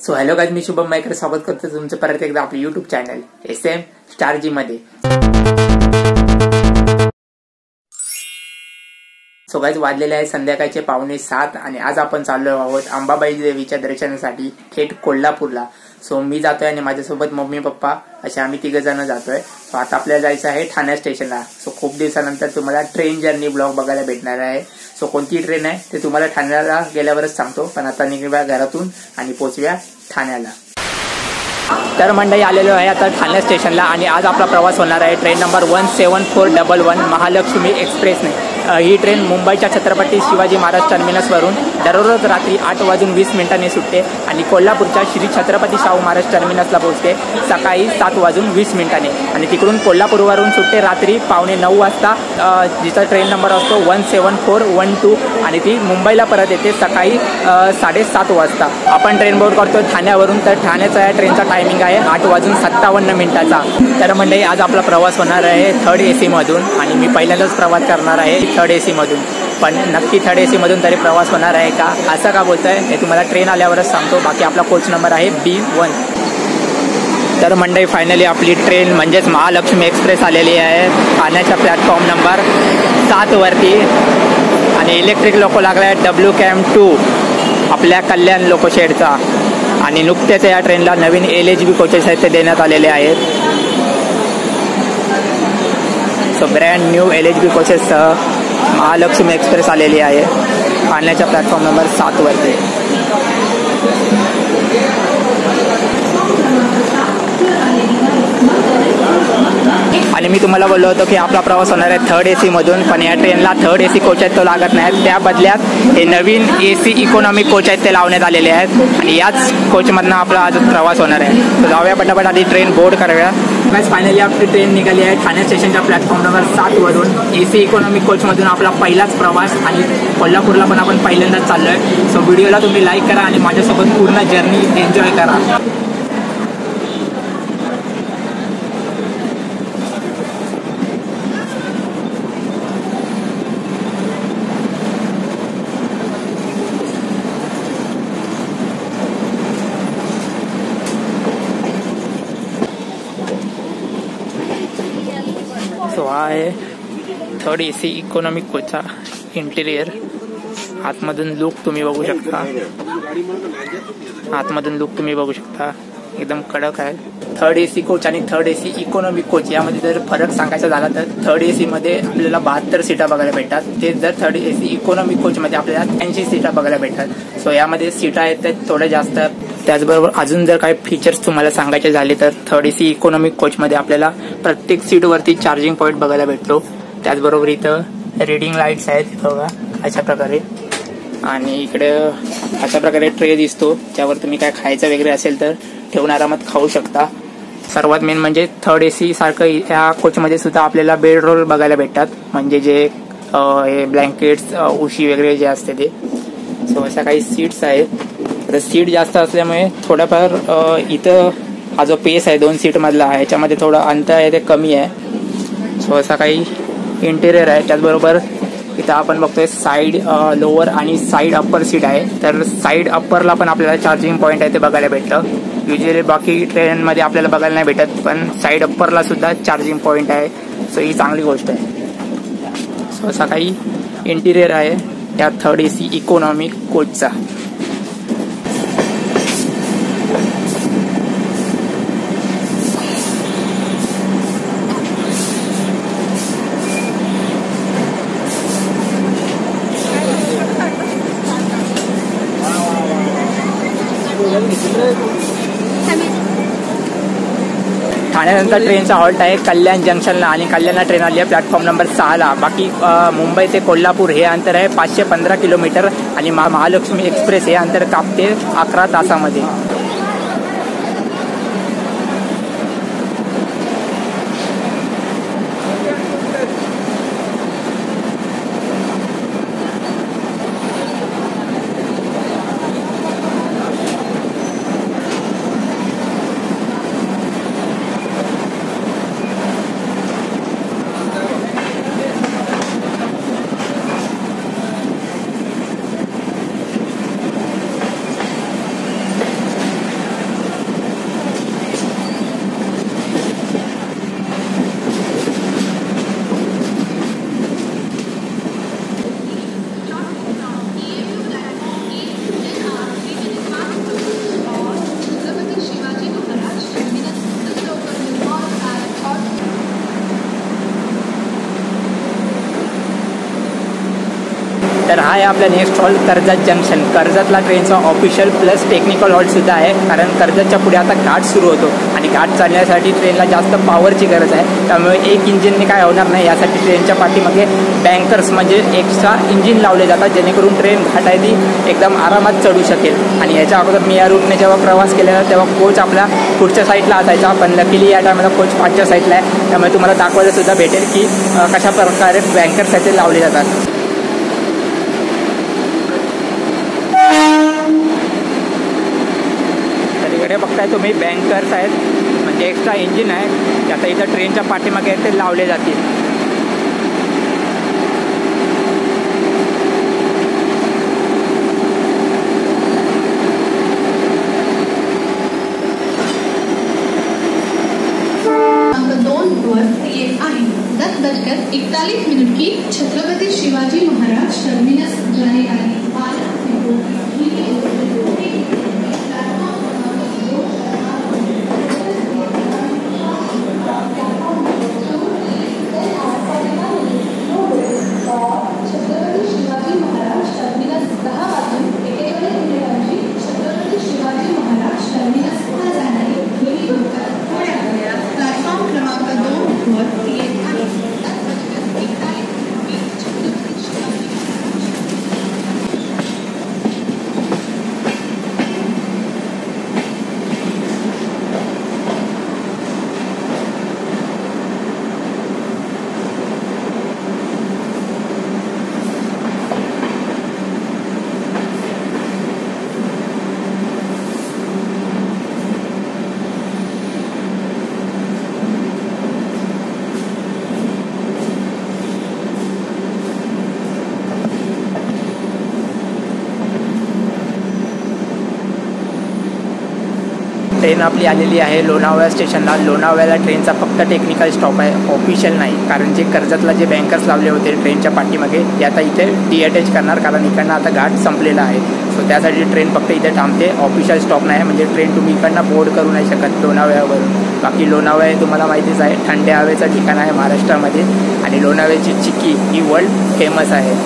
So hello guys, मी शुभम मायकर स्वागत करतो तुमचं परत एकदा आपल्या YouTube चॅनल SM स्टार जी मध्ये। सो गाइस, वाजलेले आहे संध्याकाळचे 6:45 आणि आज आपण चाललो आहोत अंबाबाई देवीच्या दर्शनासाठी थेट कोल्हापूरला। सो मी जातोय आणि माझ्यासोबत मम्मी पप्पा असे आम्ही 3 जण जातोय। सो आता आपल्याला जायचं आहे ठाणे स्टेशनला। सो खूप दिवसानंतर तुम्हाला ट्रेन जर्नी ब्लॉग बघायला भेटणार आहे। सो कोणती ट्रेन आहे ते तुम्हाला ठाण्याला गेल्यावरच सांगतो, पण आता निघूया घरातून आणि पोहोचूया ठाण्याला। तर मंडळी, आलेलो आहे आता ठाणे स्टेशनला आणि आज आपला प्रवास होणार आहे ट्रेन नंबर 17411 महालक्ष्मी एक्सप्रेसने। ही ट्रेन मुंबईच्या छत्रपती शिवाजी महाराज टर्मिनसवरून दररोज रात्री 8:20 सुटते आणि कोल्हापूरच्या श्री छत्रपती शाहू महाराज टर्मिनसला पोहोचते सकाळी 7:20 आणि तिकडून कोल्हापूरवरून सुटते रात्री 9:15 वाजता, जिचा ट्रेन नंबर असतो 17412 आणि ती मुंबईला परत येते सकाळी 7:30 वाजता। आपण ट्रेन बोर्ड करतो ठाण्यावरून, तर ठाण्याचा या ट्रेनचा टायमिंग आहे 8:57 तर मंडळी, आज आपला प्रवास होणार आहे 3rd AC मधून आणि मी पहिल्यांदाच प्रवास करणार आहे 3rd AC मधून। पण नक्की 3rd AC मधून तरी प्रवास होणार आहे का, असं का बोलतोय हे तुम्हाला ट्रेन आल्यावरच सांगतो। बाकी आपला कोच नंबर आहे B1। तर मंडळी, फायनली आपली ट्रेन म्हणजेच महालक्ष्मी एक्सप्रेस आलेली आहे ठाण्याच्या प्लॅटफॉर्म नंबर 7 वरती आणि इलेक्ट्रिक लोको लागला आहे WCAM2 आपल्या कल्याण लोको शेडचा। आणि नुकतेच या ट्रेनला नवीन LHB कोचेस आहेत ते देण्यात आलेले आहेत। सो ब्रँड न्यू LHB कोचेससह महालक्ष्मी एक्सप्रेस आलेली आहे ठाण्याच्या प्लॅटफॉर्म नंबर 7 वरती। आणि मी तुम्हाला बोललो होतो की आपला प्रवास होणार आहे 3rd AC मधून, पण या ट्रेनला 3rd AC कोच आहेत तो लागत नाही। त्या बदल्यात हे नवीन AC इकॉनॉमिक कोच आहेत ते लावण्यात आलेले आहेत आणि याच कोचमधनं आपला आज प्रवास होणार आहे। तर जाऊया पटापट, आधी ट्रेन बोर्ड करूया। बस फायनली आपली ट्रेन निघाली आहे ठाणे स्टेशनच्या प्लॅटफॉर्म नंबर 7 वरून। AC इकॉनॉमिक कोचमधून आपला पहिलाच प्रवास आणि कोल्हापूरला पण आपण पहिल्यांदाच चाललो आहे। सो व्हिडिओला तुम्ही लाईक करा आणि माझ्यासोबत पूर्ण जर्नी एन्जॉय करा। सो हा आहे 3rd AC इकॉनॉमिक कोचचा इंटिरियर। आतमधून लुक तुम्ही बघू शकता, एकदम कडक आहे। 3rd AC कोच आणि 3rd AC इकॉनॉमिक कोच यामध्ये जर फरक सांगायचा झाला तर 3rd AC मध्ये आपल्याला 72 सीटा बघायला भेटतात, तेच जर 3rd AC इकॉनॉमिक कोचमध्ये आपल्याला 80 सीटा बघायला भेटतात। सो यामध्ये सीटा आहेत त्या थोड्या जास्त। त्याचबरोबर अजून जर काही फीचर्स तुम्हाला सांगायचे झाले तर 3rd AC इकॉनॉमिक कोचमध्ये आपल्याला प्रत्येक सीटवरती चार्जिंग पॉईंट बघायला भेटतो। त्याचबरोबर इथं रीडिंग लाईट्स आहेत बघा अशा प्रकारे, आणि इकडे अशा प्रकारे ट्रे दिसतो ज्यावर तुम्ही काय खायचं वगैरे असेल तर ठेवून आरामात खाऊ शकता। सर्वात मेन म्हणजे 3rd AC सारखं ह्या कोचमध्ये सुद्धा आपल्याला बेड रोल बघायला भेटतात, म्हणजे जे हे ब्लँकेट्स उशी वगैरे जे असते ते। सो अशा काही सीट्स आहेत। तर सीट जास्त असल्यामुळे थोडाफार इथं हा जो पेस आहे 2 सीटमधला आहे याच्यामध्ये थोडं अंतर आहे ते कमी आहे। सो असा काही इंटेरियर आहे। त्याचबरोबर इथं आपण बघतोय साईड लोअर आणि साईड अप्पर सीट आहे, तर साईड अप्परला पण आपल्याला चार्जिंग पॉईंट आहे ते बघायला भेटतं। युजली बाकी ट्रेनमध्ये आपल्याला बघायला नाही भेटत, पण साईड अप्परला सुद्धा चार्जिंग पॉईंट आहे। सो ही चांगली गोष्ट आहे। सो असा काही इंटिरियर आहे या 3rd AC इकॉनॉमिक कोचचा। ठाण्यानंतर ट्रेनचा हॉल्ट आहे कल्याण जंक्शनला आणि कल्याणला ट्रेन आली आहे प्लॅटफॉर्म नंबर 6ला। बाकी मुंबई ते कोल्हापूर हे अंतर आहे 515 किलोमीटर आणि महालक्ष्मी एक्सप्रेस हे अंतर कापते 11 तासामध्ये। तर हा आहे आपला नेक्स्ट हॉल कर्जत जंक्शन. कर्जतला ट्रेनचा ऑफिशियल प्लस टेक्निकल हॉलसुद्धा आहे, कारण कर्जतच्या पुढे आता घाट सुरू होतो आणि घाट चालण्यासाठी ट्रेनला जास्त पॉवरची गरज आहे. त्यामुळे एक इंजिनने काय होणार नाही, यासाठी ट्रेनच्या पाठीमागे बँकर्स म्हणजे एक्स्ट्रा इंजिन लावले जातात, जेणेकरून ट्रेन घाट आहे ती एकदम आरामात चढू शकेल. आणि याच्या अगोदर मी या रूटने जेव्हा प्रवास केलेला तेव्हा कोच आपला पुढच्या साईडला असायचा, पण लकीली या टायमाला कोच पाठच्या साईडला आहे. त्यामुळे तुम्हाला दाखवायला सुद्धा भेटेल की कशा प्रकारे बँकर्स याचे लावले जातात. इकडे बघताय तुम्ही बँकर्स आहेत, म्हणजे एक्स्ट्रा इंजिन आहे, ते आता इथं ट्रेनच्या पाठीमागे ते लावले जातील. आहे 10:41 की छत्रपति शिवाजी महाराज टर्मिनस जाने वाली ट्रेन आपली आलेली आहे लोणावळा स्टेशनला. लोणावळ्याला ट्रेनचा फक्त टेक्निकल स्टॉप आहे, ऑफिशियल नाही, कारण जे कर्जतला जे बँकर्स लावले होते ट्रेनच्या पाठीमागे ते आता इथे डिअटॅच करणार, कारण इकडनं आता घाट संपलेला आहे. सो त्यासाठी ट्रेन फक्त इथे थांबते, ऑफिशियल स्टॉप नाही. म्हणजे ट्रेन तुम्ही इकडनं बोर्ड करू नाही शकत लोणावळ्यावरून. बाकी लोणावळा तुम्हाला माहितीच आहे, थंड हवेचं ठिकाण आहे महाराष्ट्रामध्ये, आणि लोणावळ्याची चिक्की ही वर्ल्ड फेमस आहे.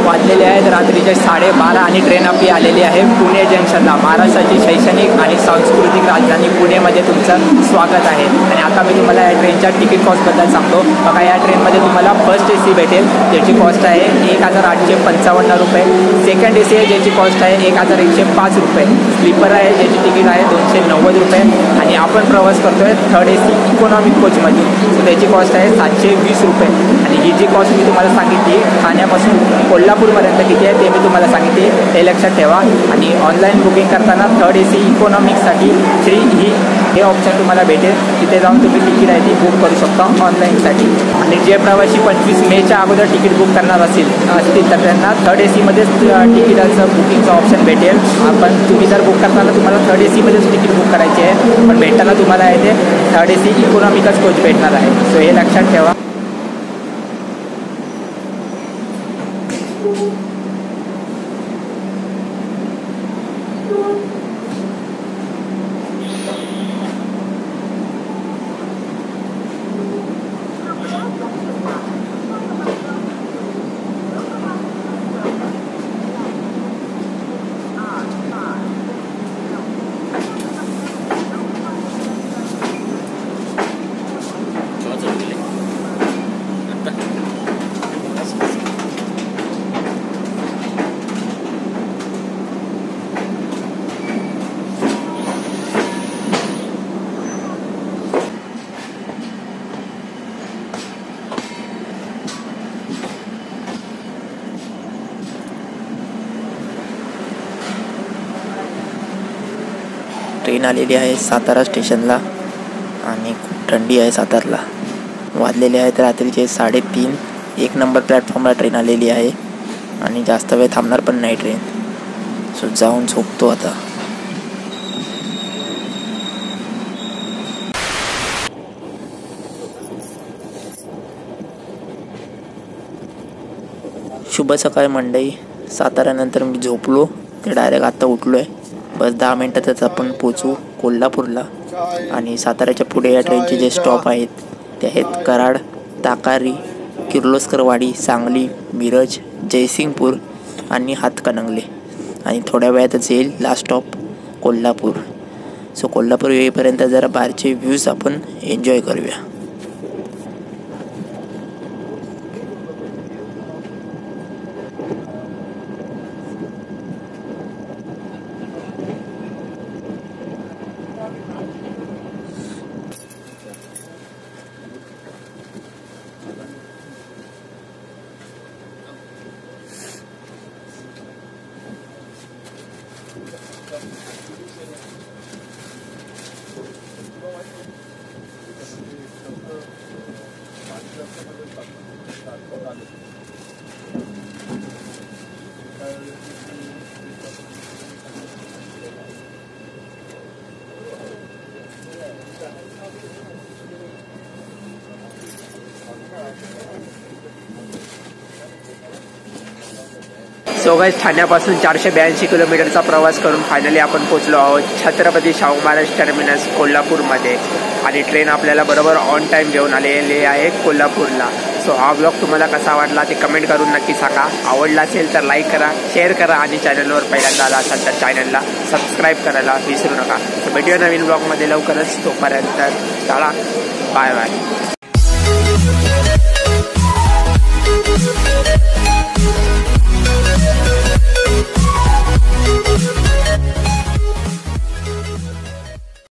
वाजलेले आहेत रात्रीचे 12:30 आणि ट्रेन आपली आलेली आहे पुणे जंक्शनला. महाराष्ट्राची शैक्षणिक आणि सांस्कृतिक राजधानी पुणेमध्ये तुमचं स्वागत आहे. आणि आता मी तुम्हाला या ट्रेनच्या तिकीट कॉस्टबद्दल सांगतो. बघा, या ट्रेनमध्ये तुम्हाला फर्स्ट AC भेटेल, ज्याची कॉस्ट आहे 1855 रुपये. सेकंड AC आहे, ज्याची कॉस्ट आहे 1105 रुपये. स्लीपर आहे, ज्याची तिकीट आहे 290 रुपये. आणि आपण प्रवास करतोय थर्ड AC इकॉनॉमिक कोचमधून, सो त्याची कॉस्ट आहे 720 रुपये. आणि ही जी कॉस्ट मी तुम्हाला सांगितली ठाण्यापासून कोल्हापूरपर्यंत किती आहे ते मी तुम्हाला सांगितले, ते लक्षात ठेवा. आणि ऑनलाईन बुकिंग करताना थर्ड AC इकॉनॉमिकसाठी फ्री हे ऑप्शन तुम्हाला भेटेल. तिथे जाऊन तुम्ही तिकीट आहे ती बुक करू शकता ऑनलाईनसाठी. आणि जे प्रवासी 25 मेच्या अगोदर तिकीट बुक करणार असतील तर त्यांना थर्ड AC मध्येच तिकिटाचं बुकिंगचं ऑप्शन भेटेल. पण तुम्ही जर बुक करताना तुम्हाला थर्ड AC मध्येच तिकीट बुक करायचे आहे, पण भेटताना तुम्हाला आहे ते थर्ड AC इकॉनॉमिकच कोच भेटणार आहे. सो हे लक्षात ठेवा. ट्रेन आलेली आहे सातारा स्टेशनला आणि खूप थंडी आहे सातारला. वाजलेले आहेत रात्रीचे 3:30. 1 नंबर प्लॅटफॉर्मला ट्रेन आलेली आहे आणि जास्त वेळ थांबणार पण नाही ट्रेन. सो जाऊन झोपतो आता. शुभ सकाळ मंडळी. साताऱ्यानंतर मी झोपलो ते डायरेक्ट आता उठलो आहे. बस 10 मिनिटातच आपण पोचू कोल्हापूरला. आणि साताऱ्याच्या पुढे या ट्रेनचे जे स्टॉप आहेत ते आहेत कराड, ताकारी, किर्लोस्करवाडी, सांगली, मिरज, जयसिंगपूर आणि हातकणंगले. आणि थोड्या वेळातच येईल last stop Kolhapur. So Kolhapur येईपर्यंत जरा बाहेरचे व्ह्यूज आपण एन्जॉय करूया. सो गाइस, ठाण्यापासून 482 किलोमीटरचा प्रवास करून फायनली आपण पोहोचलो आहोत छत्रपती शाहू महाराज टर्मिनस कोल्हापूरमध्ये. आणि ट्रेन आपल्याला बरोबर ऑन टाईम घेऊन आलेली आहे कोल्हापूरला. सो हा ब्लॉग तुम्हाला कसा वाटला ते कमेंट करून नक्की सांगा. आवडला असेल तर लाईक करा, शेअर करा आणि चॅनलवर पहिल्यांदा आला असाल तर चॅनलला सबस्क्राईब करायला विसरू नका. सो भेटूया नवीन ब्लॉगमध्ये लवकरच. तोपर्यंत चला, बाय बाय.